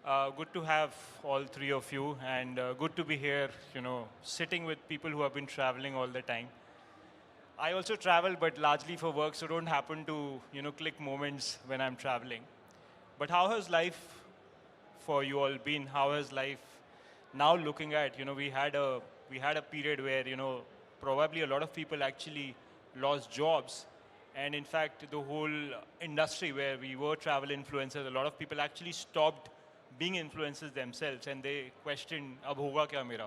Good to have all three of you, and good to be here, sitting with people who have been traveling all the time. I also travel, but largely for work, so don't happen to, click moments when I'm traveling. But how has life for you all been? How has life now looking at, we had a period where, probably a lot of people actually lost jobs. And in fact, the whole industry where we were travel influencers, a lot of people actually stopped being influencers themselves and they questioned, ab hoga kya mera?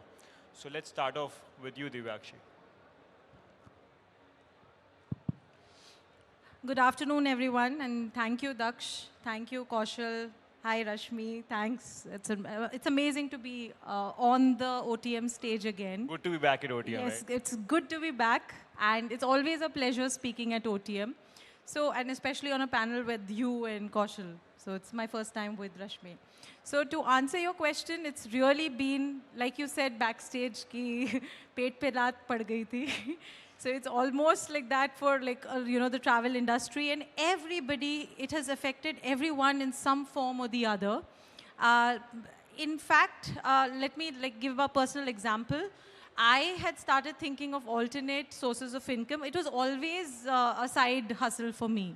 So let's start off with you, Divakshi. Good afternoon, everyone, and thank you, Daksh. Thank you, Kaushal. Hi, Rashmi. Thanks. It's amazing to be on the OTM stage again. Good to be back at OTM, Yes, right? it's good to be back, and it's always a pleasure speaking at OTM. So, and especially on a panel with you and Kaushal. So it's my first time with Rashmi. So to answer your question, it's really been, like you said, backstage ki पेट पे रात पड़ गई थी. So it's almost like that for the travel industry, and everybody, it has affected everyone in some form or the other. Uh, in fact, let me give a personal example. I had started thinking of alternate sources of income. It was always a side hustle for me,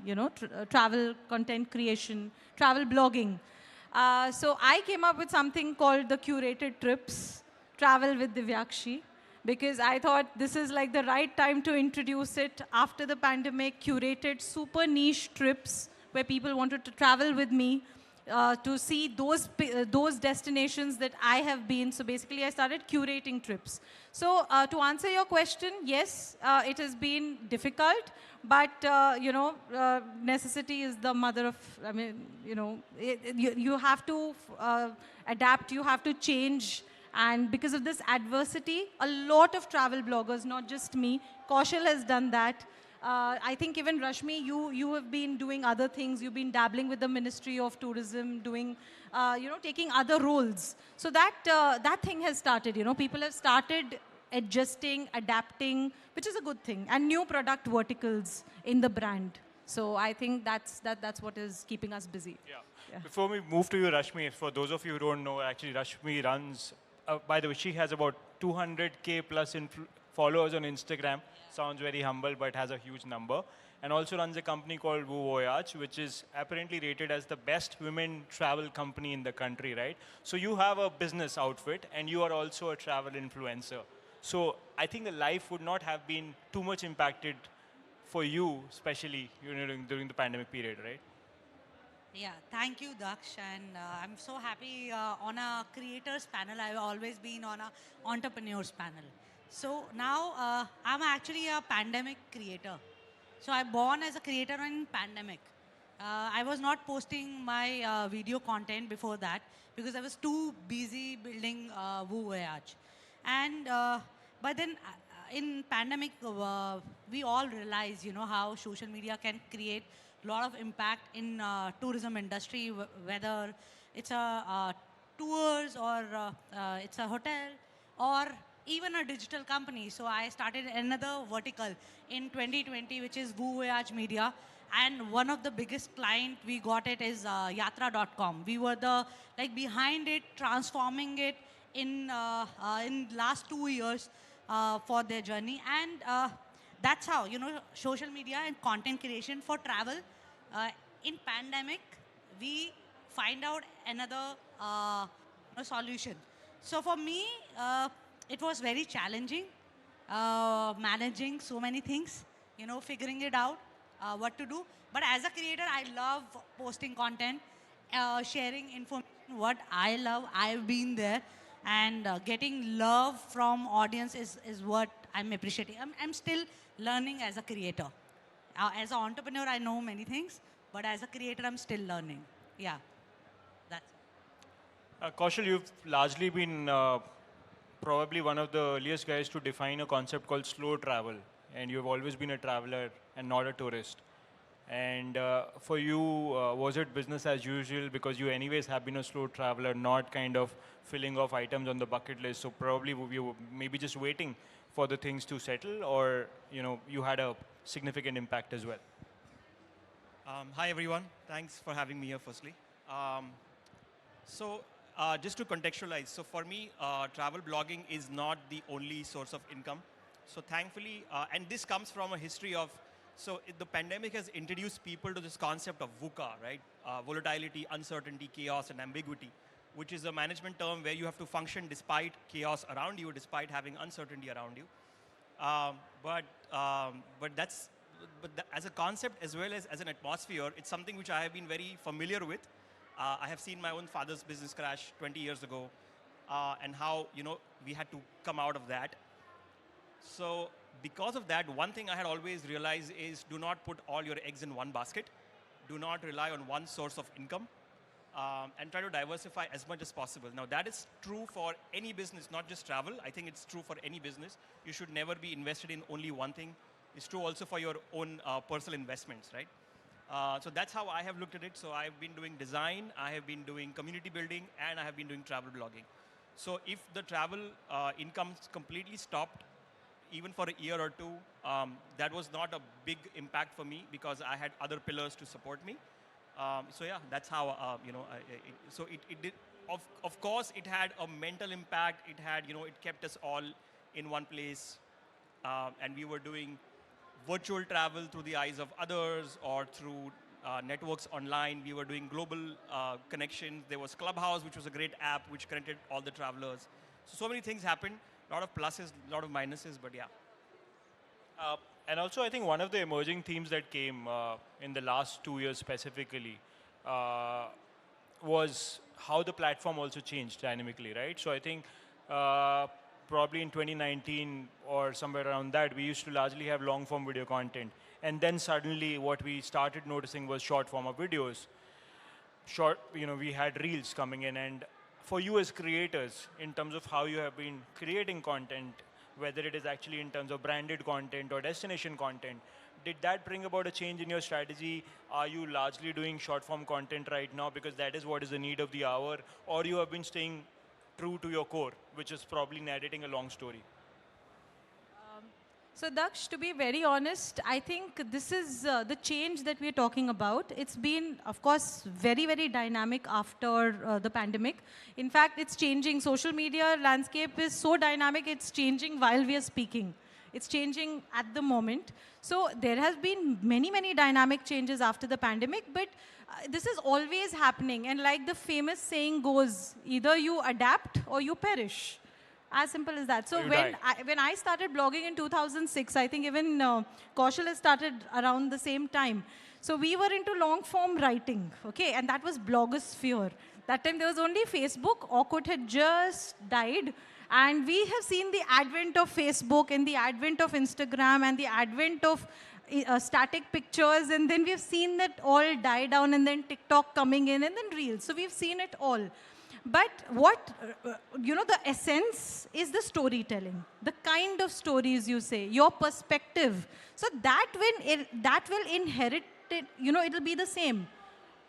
travel content creation, travel blogging. So I came up with something called the curated trips, travel with Divyakshi, because I thought this is like the right time to introduce it after the pandemic, curated super niche trips where people wanted to travel with me to see those destinations that I have been. So basically, I started curating trips. So to answer your question, yes, it has been difficult, but necessity is the mother of. I mean, you have to adapt. You have to change. And because of this adversity, a lot of travel bloggers, not just me, Kaushal has done that. I think even Rashmi, you have been doing other things. You've been dabbling with the Ministry of Tourism, doing, taking other roles. So that thing has started. People have started adjusting, adapting, which is a good thing, and new product verticals in the brand. So I think that's what is keeping us busy. Yeah. Before we move to you, Rashmi, for those of you who don't know, actually Rashmi runs, by the way, she has about 200K plus followers on Instagram. Sounds very humble, but has a huge number. And also runs a company called Voyage, which is apparently rated as the best women travel company in the country, right? So you have a business outfit, and you are also a travel influencer. So I think the life would not have been too much impacted for you, especially during the pandemic period, right? Yeah, thank you, Daksh. And I'm so happy on a creators panel. I've always been on a entrepreneurs panel. So now I'm actually a pandemic creator. So I born as a creator in pandemic. I was not posting my video content before that because I was too busy building Voyage. And but then in pandemic, we all realize, how social media can create a lot of impact in tourism industry, whether it's a tours or it's a hotel or even a digital company. So I started another vertical in 2020, which is Voyage Media. And one of the biggest client we got it is yatra.com. We were the behind it, transforming it in last 2 years for their journey. And that's how, social media and content creation for travel. In pandemic, we find out another solution. So for me, it was very challenging managing so many things, figuring it out, what to do. But as a creator, I love posting content, sharing information, what I love. I've been there. And getting love from audience is what I'm appreciating. I'm still learning as a creator. As an entrepreneur, I know many things, but as a creator, I'm still learning. Yeah, that's it. Kaushal, you've largely been probably one of the earliest guys to define a concept called slow travel. And you've always been a traveler and not a tourist. And for you, was it business as usual because you anyways have been a slow traveler, not kind of filling off items on the bucket list? So probably you were maybe just waiting for the things to settle, or you had a significant impact as well. Hi everyone, thanks for having me here firstly. So Just to contextualize, so for me, travel blogging is not the only source of income. So thankfully, and this comes from a history of, the pandemic has introduced people to this concept of VUCA, right? Volatility, uncertainty, chaos, and ambiguity, which is a management term where you have to function despite chaos around you, despite having uncertainty around you. Um, but that's as a concept as well as an atmosphere, it's something which I have been very familiar with. I have seen my own father's business crash 20 years ago, and how we had to come out of that. So because of that, one thing I had always realized is do not put all your eggs in one basket. Do not rely on one source of income, and try to diversify as much as possible. Now that is true for any business, not just travel. I think it's true for any business. You should never be invested in only one thing. It's true also for your own personal investments, right? So that's how I have looked at it. So I've been doing design, I have been doing community building, and I have been doing travel blogging. So if the travel income completely stopped, even for a year or two, that was not a big impact for me because I had other pillars to support me. So yeah, that's how it did. Of course, it had a mental impact. It had it kept us all in one place, and we were doing virtual travel through the eyes of others or through networks online. We were doing global connections. There was Clubhouse, which was a great app which connected all the travelers. So many things happened. A lot of pluses, a lot of minuses, but yeah. And also, I think one of the emerging themes that came in the last 2 years specifically uh, was how the platform also changed dynamically, right? So I think probably in 2019 or somewhere around that, we used to largely have long form video content. And then suddenly what we started noticing was short form of videos. We had reels coming in, and for you as creators, in terms of how you have been creating content, whether it is actually in terms of branded content or destination content, did that bring about a change in your strategy? Are you largely doing short form content right now because that is what is the need of the hour, or you have been staying true to your core, which is probably narrating a long story? So Daksh, to be very honest, I think this is the change that we're talking about. It's been, of course, very, very dynamic after the pandemic. In fact, it's changing. Social media landscape is so dynamic, it's changing while we are speaking. It's changing at the moment. So there has been many, many dynamic changes after the pandemic, but this is always happening. And like the famous saying goes, either you adapt or you perish. As simple as that. So when I started blogging in 2006, I think even Kaushal has started around the same time. So we were into long form writing, okay, and that was blogosphere. That time there was only Facebook. Orkut had just died. And we have seen the advent of Facebook and the advent of Instagram and the advent of static pictures, and then we've seen that all die down, and then TikTok coming in, and then Reels. So we've seen it all. But what, the essence is the storytelling, the kind of stories you say, your perspective. So that will inherit it, it'll be the same.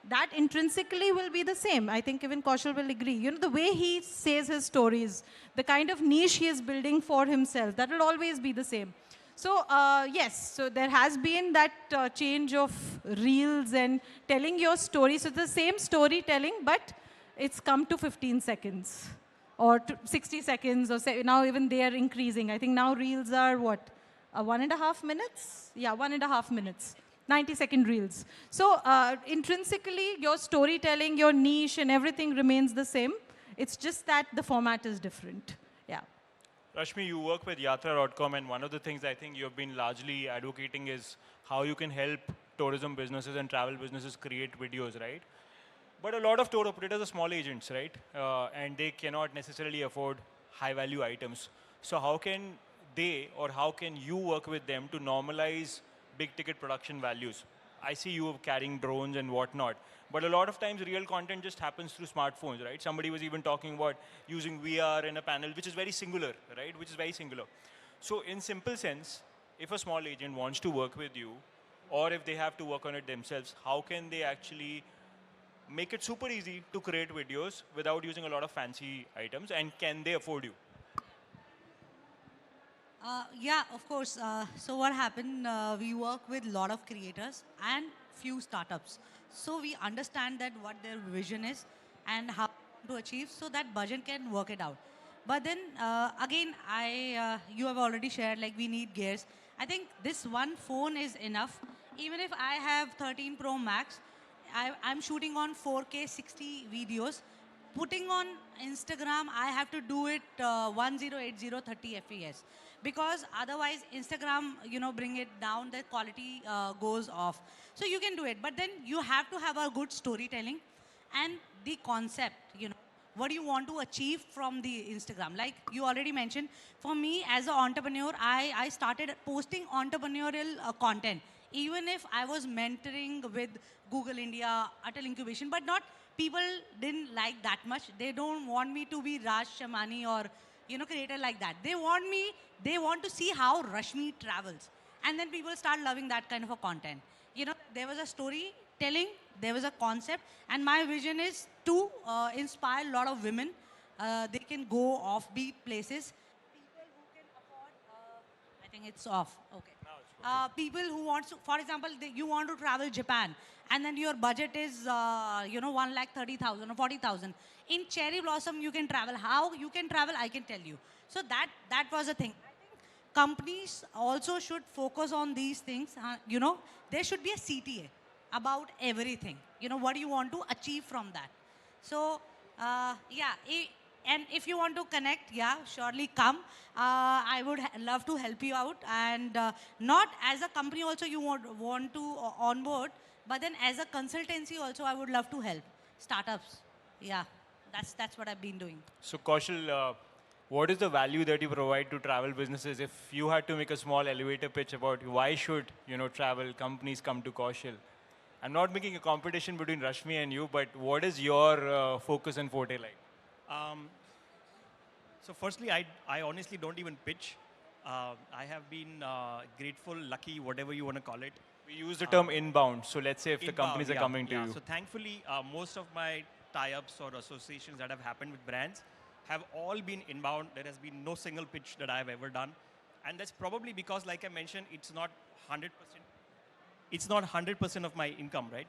That intrinsically will be the same. I think even Kaushal will agree. The way he says his stories, the kind of niche he is building for himself, that will always be the same. So yes, so there has been that change of reels and telling your story. So the same storytelling, but it's come to 15 seconds or 60 seconds, or now even they are increasing. I think now reels are what? 1.5 minutes? Yeah, 1.5 minutes. 90-second reels. So intrinsically, your storytelling, your niche, and everything remains the same. It's just that the format is different. Yeah. Rashmi, you work with Yatra.com, and one of the things I think you've been largely advocating is how you can help tourism businesses and travel businesses create videos, right? But a lot of tour operators are small agents, right? And they cannot necessarily afford high-value items. So how can they, or how can you work with them to normalize big-ticket production values? I see you carrying drones and whatnot. But a lot of times, real content just happens through smartphones, right? Somebody was even talking about using VR in a panel, which is very singular, right? Which is very singular. So in simple sense, if a small agent wants to work with you, or if they have to work on it themselves, how can they actually make it super easy to create videos without using a lot of fancy items, and can they afford you? Yeah, of course. So what happened, we work with a lot of creators and few startups. So we understand that what their vision is and how to achieve so that budget can work it out. But then again, you have already shared like we need gears. I think this one phone is enough. Even if I have 13 Pro Max, I'm shooting on 4K 60 videos. Putting on Instagram, I have to do it 1080 30 FPS because otherwise Instagram, bring it down, the quality goes off. So you can do it, but then you have to have a good storytelling and the concept, what do you want to achieve from the Instagram? Like you already mentioned, for me as an entrepreneur, I started posting entrepreneurial content. Even if I was mentoring with Google India, Atal Incubation, but not people didn't like that much. They don't want me to be Raj Shamani or creator like that. They want to see how Rashmi travels. And then people start loving that kind of a content. There was a storytelling, there was a concept, and my vision is to inspire a lot of women. They can go offbeat places. People who can afford, I think it's off, okay. People who want to, for example, you want to travel Japan, and then your budget is, 1,30,000 or 40,000. In Cherry Blossom, you can travel. How you can travel, I can tell you. So that was a thing. I think companies also should focus on these things. There should be a CTA about everything. What do you want to achieve from that? So, and if you want to connect, surely come. I would love to help you out. And not as a company also you want to onboard, but then as a consultancy also I would love to help startups. Yeah, that's what I've been doing. So Kaushal, what is the value that you provide to travel businesses? If you had to make a small elevator pitch about why should travel companies come to Kaushal? I'm not making a competition between Rashmi and you, but what is your focus and forte like? So firstly, I honestly don't even pitch. I have been grateful, lucky, whatever you want to call it. We use the term inbound. So let's say if the companies are coming to you. So thankfully, most of my tie-ups or associations that have happened with brands have all been inbound. There has been no single pitch that I have ever done. And that's probably because, like I mentioned, it's not 100%. It's not 100% of my income, right?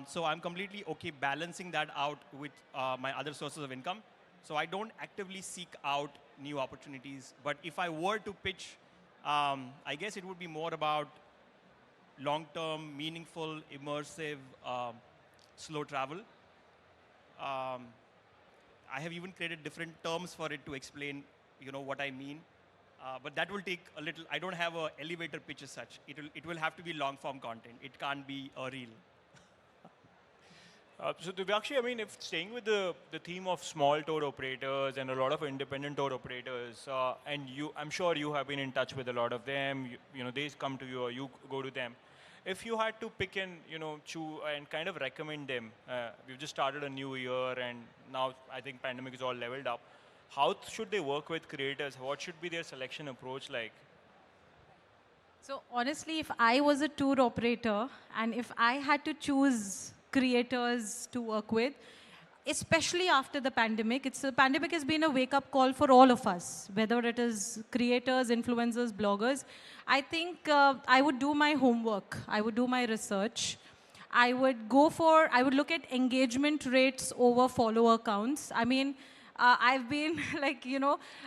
So I'm completely okay balancing that out with my other sources of income. So I don't actively seek out new opportunities. But if I were to pitch, I guess it would be more about long-term, meaningful, immersive, slow travel. I have even created different terms for it to explain, what I mean. But that will take a little. I don't have an elevator pitch as such. It will have to be long-form content. It can't be a reel. So Divyakshi, I mean, if staying with the theme of small tour operators and a lot of independent tour operators, and I'm sure you have been in touch with a lot of them. They come to you or you go to them. If you had to pick and choose and kind of recommend them, we've just started a new year and now I think pandemic is all leveled up. How should they work with creators? What should be their selection approach like? So honestly, if I was a tour operator and if I had to choose creators to work with, especially after the pandemic, the pandemic has been a wake-up call for all of us, whether it is creators, influencers, bloggers. I think I would do my homework. I would do my research. I would look at engagement rates over follower counts. I mean, I've been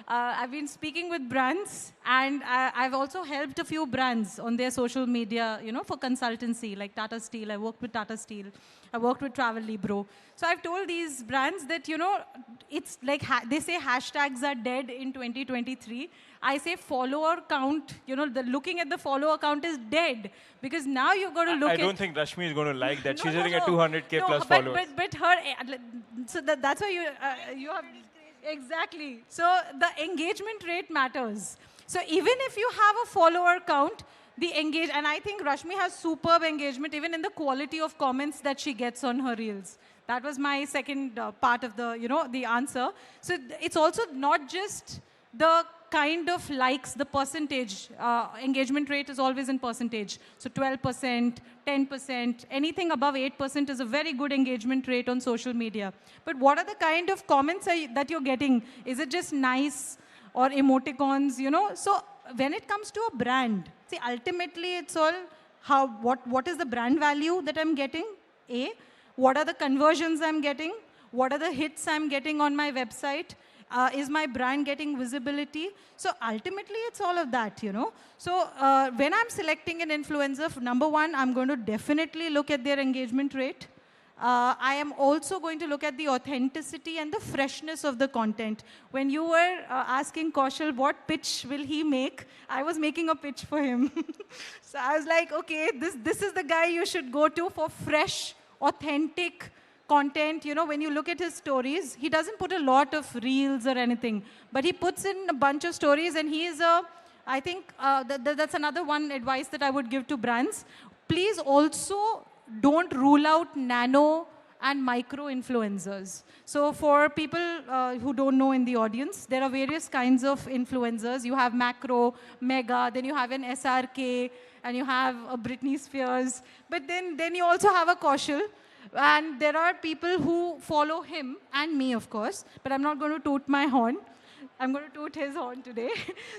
I've been speaking with brands and I've also helped a few brands on their social media, for consultancy, like Tata Steel. I worked with Tata Steel. I worked with Travel Libro. So I've told these brands that, it's like they say hashtags are dead in 2023. I say follower count, looking at the follower count is dead because now you've got to look at... I don't think Rashmi is going to like that. She's sitting at 200K plus followers. But her, so that's why you have... Exactly. So the engagement rate matters. So even if you have a follower count, and I think Rashmi has superb engagement even in the quality of comments that she gets on her reels. That was my second part of the, the answer. So it's also not just the kind of likes, the percentage. Engagement rate is always in percentage. So 12%, 10%, anything above 8% is a very good engagement rate on social media. But what are the kind of comments that you're getting? Is it just nice or emoticons, So when it comes to a brand, see, ultimately it's all what is the brand value that I'm getting? What are the conversions I'm getting? What are the hits I'm getting on my website? Is my brand getting visibility? So ultimately, it's all of that, you know. So when I'm selecting an influencer, number one, I'm going to definitely look at their engagement rate. I am also going to look at the authenticity and the freshness of the content. When you were asking Kaushal what pitch will he make, I was making a pitch for him. So I was like, okay, this is the guy you should go to for fresh, authentic content. You know, when you look at his stories, he doesn't put a lot of reels or anything, but he puts in a bunch of stories, and he is a, I think that's another one advice that I would give to brands. Please also don't rule out nano and micro influencers. So for people who don't know in the audience, there are various kinds of influencers. You have macro, mega, then you have an SRK, and you have a Britney Spears. But then you also have a Kaushal. And there are people who follow him, and me, of course. But I'm not going to toot my horn. I'm going to toot his horn today.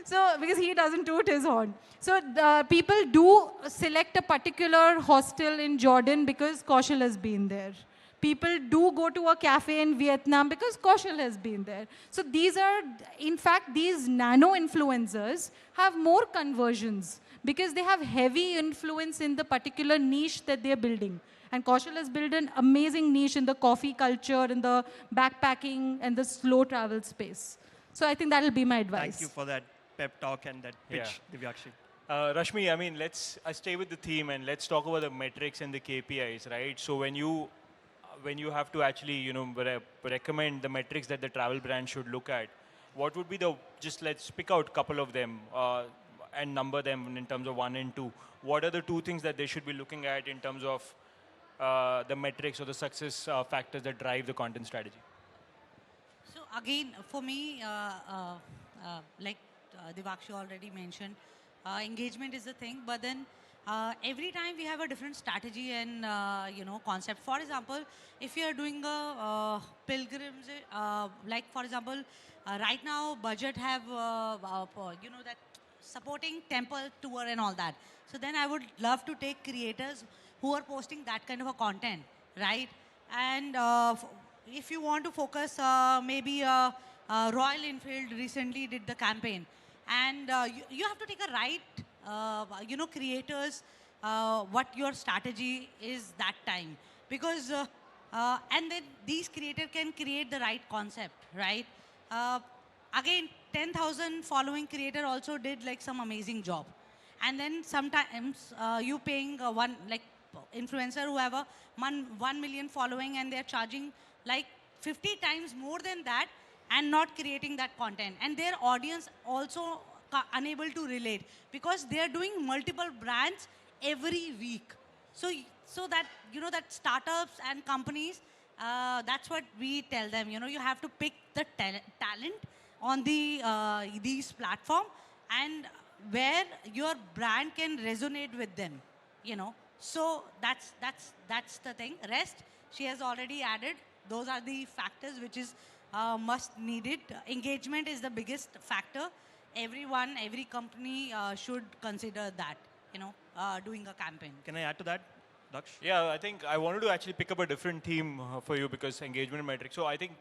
So, because he doesn't toot his horn. So, people do select a particular hostel in Jordan because Kaushal has been there. People do go to a cafe in Vietnam because Kaushal has been there. So, these are, in fact, these nano influencers have more conversions because they have heavy influence in the particular niche that they're building. And Kaushal has built an amazing niche in the coffee culture, in the backpacking, and the slow travel space. So I think that'll be my advice. Thank you for that pep talk and that pitch, Divyakshi. Rashmi, I mean, I stay with the theme and let's talk about the metrics and the KPIs, right? So when you have to actually, you know, recommend the metrics that the travel brand should look at, what would be just let's pick out a couple of them and number them in terms of 1 and 2. What are the 2 things that they should be looking at in terms of the metrics or the success factors that drive the content strategy? So again, for me, like Divakshi already mentioned, engagement is the thing. But then every time we have a different strategy and you know, concept. For example, if you are doing a pilgrims, like for example, right now budget have you know, that supporting temple tour and all that. So then I would love to take creators who are posting that kind of a content, right? And if you want to focus, maybe Royal Enfield recently did the campaign. And you have to take a right, you know, creators, what your strategy is that time. Because, and then these creators can create the right concept, right? Again, 10,000 following creator also did like some amazing job. And then sometimes you paying one, like influencer who have a 1 million following and they're charging like 50 times more than that and not creating that content. And their audience also unable to relate because they're doing multiple brands every week. So that, you know, that startups and companies, that's what we tell them. You know, you have to pick the talent on these platform and where your brand can resonate with them, you know. So that's the thing. Rest, she has already added. Those are the factors which is must needed. Engagement is the biggest factor. Everyone, every company should consider that, you know, doing a campaign. Can I add to that, Daksh? Yeah, I think I wanted to actually pick up a different theme for you because engagement metrics. So I think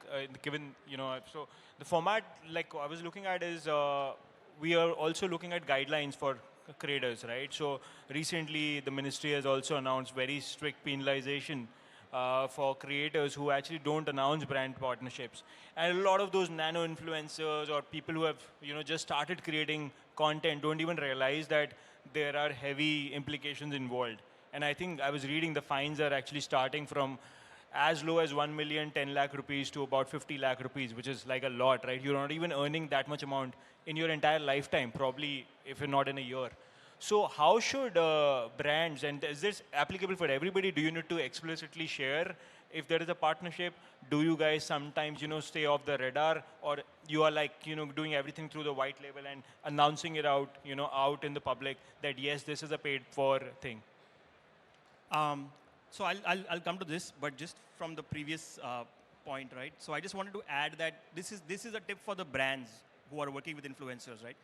given, you know, so the format like I was looking at is we are also looking at guidelines for creators, right? So recently the ministry has also announced very strict penalization for creators who actually don't announce brand partnerships. And a lot of those nano influencers or people who have, you know, just started creating content don't even realize that there are heavy implications involved. And I think I was reading the fines are actually starting from as low as 1 million, 10 lakh rupees to about 50 lakh rupees, which is like a lot, right? You're not even earning that much amount in your entire lifetime, probably if you're not in a year. So how should brands, and is this applicable for everybody? Do you need to explicitly share if there is a partnership? Do you guys sometimes, you know, stay off the radar, or you are like, you know, doing everything through the white label and announcing it out, you know, out in the public that yes, this is a paid for thing? So I'll come to this, but just from the previous point, right? So I just wanted to add that this is a tip for the brands who are working with influencers, right?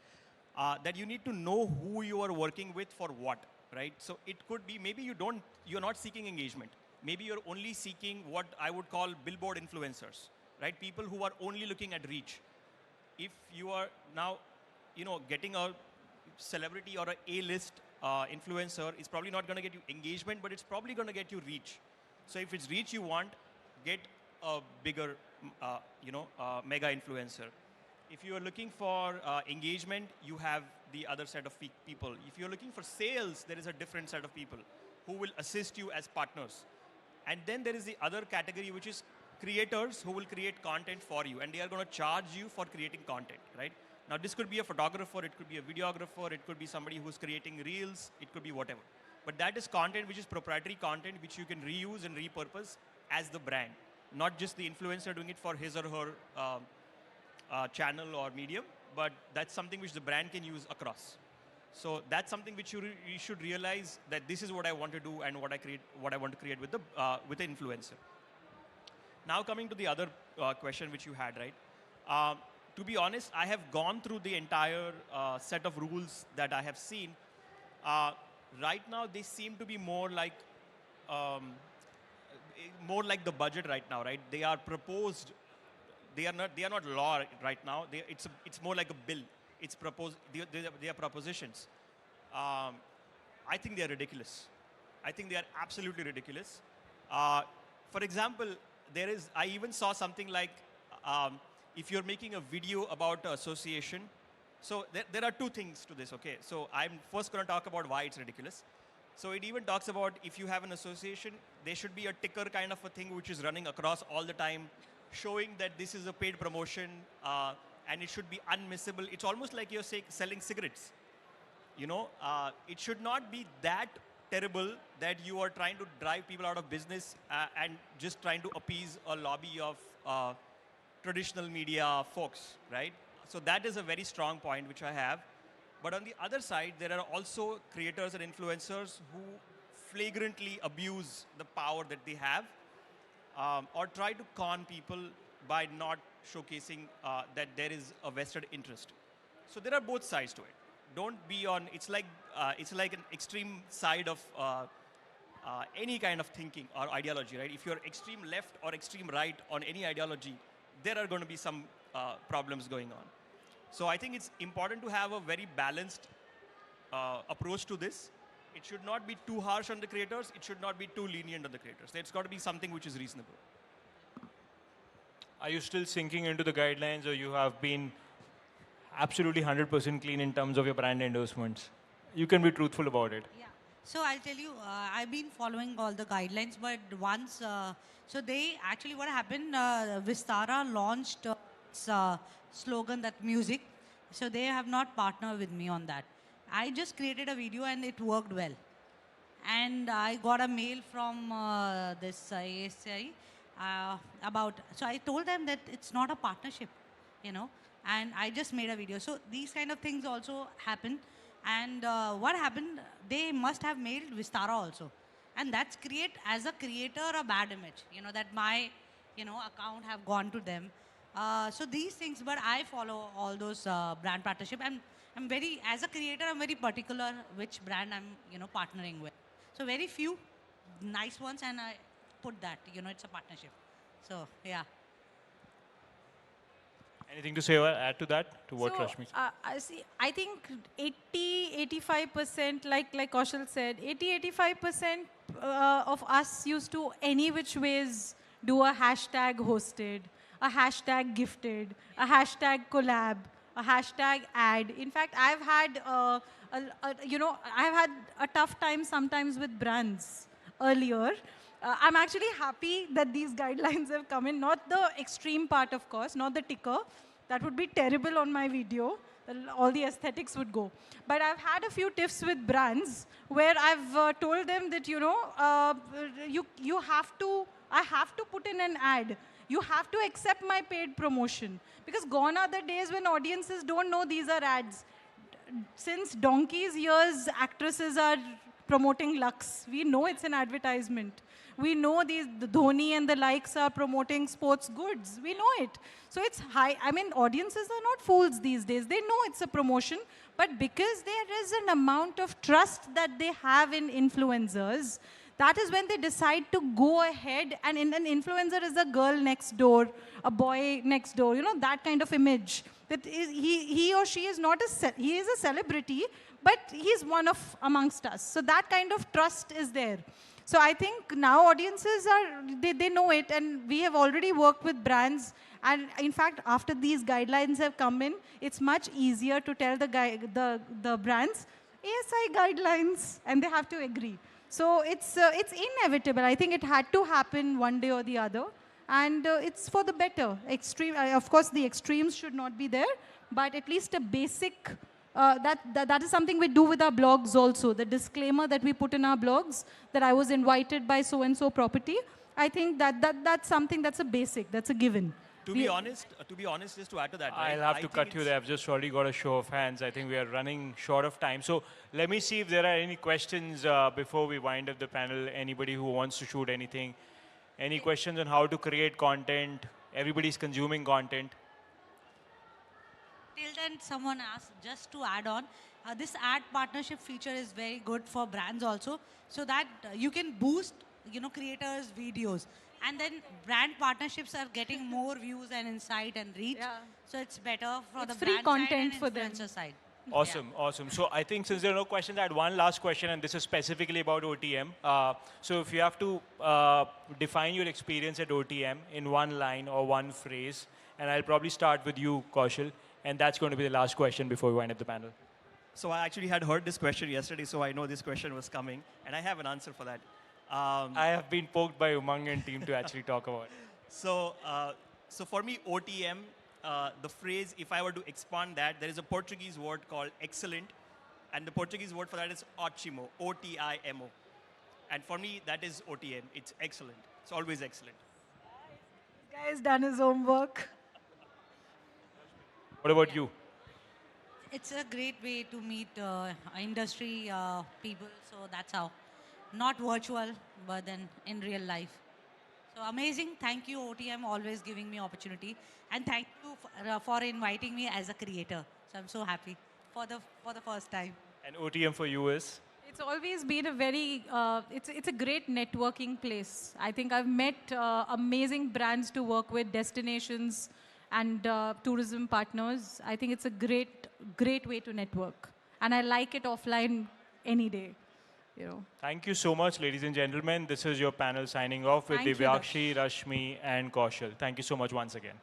That you need to know who you are working with for what, right? So it could be maybe you're not seeking engagement, Maybe you're only seeking what I would call billboard influencers, right? People who are only looking at reach. If you are now, getting a celebrity or a A-list influencer is probably not going to get you engagement, but it's probably going to get you reach. So if it's reach you want, get a bigger, mega influencer. If you are looking for engagement, you have the other set of people. If you're looking for sales, there is a different set of people who will assist you as partners. And then there is the other category, which is creators who will create content for you, and they are going to charge you for creating content, right? Now, this could be a photographer, it could be a videographer, it could be somebody who's creating reels, it could be whatever. But that is content which is proprietary content, which you can reuse and repurpose as the brand, not just the influencer doing it for his or her channel or medium, but that's something which the brand can use across. So that's something which you should realize, that this is what I want to do and what I want to create with the influencer. Now coming to the other question which you had, right? To be honest, I have gone through the entire set of rules that I have seen. Right now, they seem to be more like the budget right now, right? They are proposed. They are not law right now. It's more like a bill. It's proposed. They are propositions. I think they are ridiculous. I think they are absolutely ridiculous. For example, I even saw something like, if you're making a video about association, so there are two things to this, okay? So I'm first going to talk about why it's ridiculous. So it even talks about, if you have an association, there should be a ticker kind of a thing which is running across all the time, showing that this is a paid promotion, and it should be unmissable. It's almost like you're selling cigarettes. It should not be that terrible that you are trying to drive people out of business and just trying to appease a lobby of traditional media folks, right? So that is a very strong point which I have. But on the other side, there are also creators and influencers who flagrantly abuse the power that they have, or try to con people by not showcasing that there is a vested interest. So there are both sides to it. Don't be on, it's like an extreme side of any kind of thinking or ideology, right? If you're extreme left or extreme right on any ideology, there are going to be some problems going on. So I think it's important to have a very balanced approach to this. It should not be too harsh on the creators. It should not be too lenient on the creators. It's got to be something which is reasonable. Are you still sinking into the guidelines, or you have been absolutely 100% clean in terms of your brand endorsements? You can be truthful about it. Yeah. So I'll tell you, I've been following all the guidelines, but once, so they actually, what happened, Vistara launched its slogan, that music. So they have not partnered with me on that. I just created a video and it worked well. And I got a mail from this ASI so I told them that it's not a partnership, and I just made a video. So these kind of things also happen. And what happened, they must have mailed Vistara also. And that's create, as a creator, a bad image, that my, account have gone to them. So these things, but I follow all those brand partnership. I'm very, as a creator, I'm very particular which brand I'm, partnering with. So very few nice ones, and I put that, it's a partnership. So, yeah. Anything to say or add to that, to what Rashmi said? I think 80-85%, like Kaushal said, 80-85% of us used to any which ways do a hashtag hosted, a hashtag gifted, a hashtag collab, a hashtag ad. In fact, I've had, I've had a tough time sometimes with brands earlier. I'm actually happy that these guidelines have come in. Not the extreme part, of course, not the ticker. That would be terrible on my video. All the aesthetics would go. But I've had a few tiffs with brands where I've told them that, you have to, I have to put in an ad. You have to accept my paid promotion. Because gone are the days when audiences don't know these are ads. Since donkey's years, actresses are promoting Lux. We know it's an advertisement. We know the Dhoni and the likes are promoting sports goods. We know it. So it's high. I mean, audiences are not fools these days. They know it's a promotion. But because there is an amount of trust that they have in influencers, that is when they decide to go ahead, and an influencer is a girl next door, a boy next door, you know, that kind of image. That is, he or she is not he is a celebrity, but he's one of amongst us. So that kind of trust is there. So I think now audiences they know it, and we have already worked with brands. And in fact, after these guidelines have come in, it's much easier to tell the brands, ASI guidelines, and they have to agree. So it's inevitable. I think it had to happen one day or the other, and it's for the better. Of course, the extremes should not be there, but at least a basic. That is something we do with our blogs also. The disclaimer that we put in our blogs that I was invited by so and so property. I think that's something that's a basic. That's a given. To be honest, just to add to that, right, I'll have to cut you there. I've just already got a show of hands. I think we are running short of time. So let me see if there are any questions before we wind up the panel. Anybody who wants to shoot anything. Any questions on how to create content? Everybody's consuming content. Till then, someone asked, just to add on, this ad partnership feature is very good for brands also, so that you can boost, you know, creators' videos. And then brand partnerships are getting more views and insight and reach. Yeah. So it's better for It's the free brand content side for and them. influencer side. Awesome, awesome. So I think since there are no questions, I had one last question, and this is specifically about OTM. So if you have to define your experience at OTM in one line or one phrase, and I'll probably start with you, Kaushal, and that's going to be the last question before we wind up the panel. So I actually had heard this question yesterday, so I know this question was coming, and I have an answer for that. I have been poked by Umang and team to actually talk about it. So for me, OTM, the phrase, if I were to expand that, there is a Portuguese word called excellent, and the Portuguese word for that is ótimo, O-T-I-M-O. And for me, that is OTM. It's excellent. It's always excellent. This guy has done his homework. What about you? It's a great way to meet industry people, so that's how. Not virtual, but then in real life. So amazing. Thank you, OTM, always giving me opportunity. And thank you for inviting me as a creator. So I'm so happy for the first time. And OTM for you is? It's always been a very, it's a great networking place. I think I've met amazing brands to work with, destinations and tourism partners. I think it's a great way to network. And I like it offline any day. You know. Thank you so much, ladies and gentlemen. This is your panel signing off with Thank you, Divyakshi, Rashmi, and Kaushal. Thank you so much once again.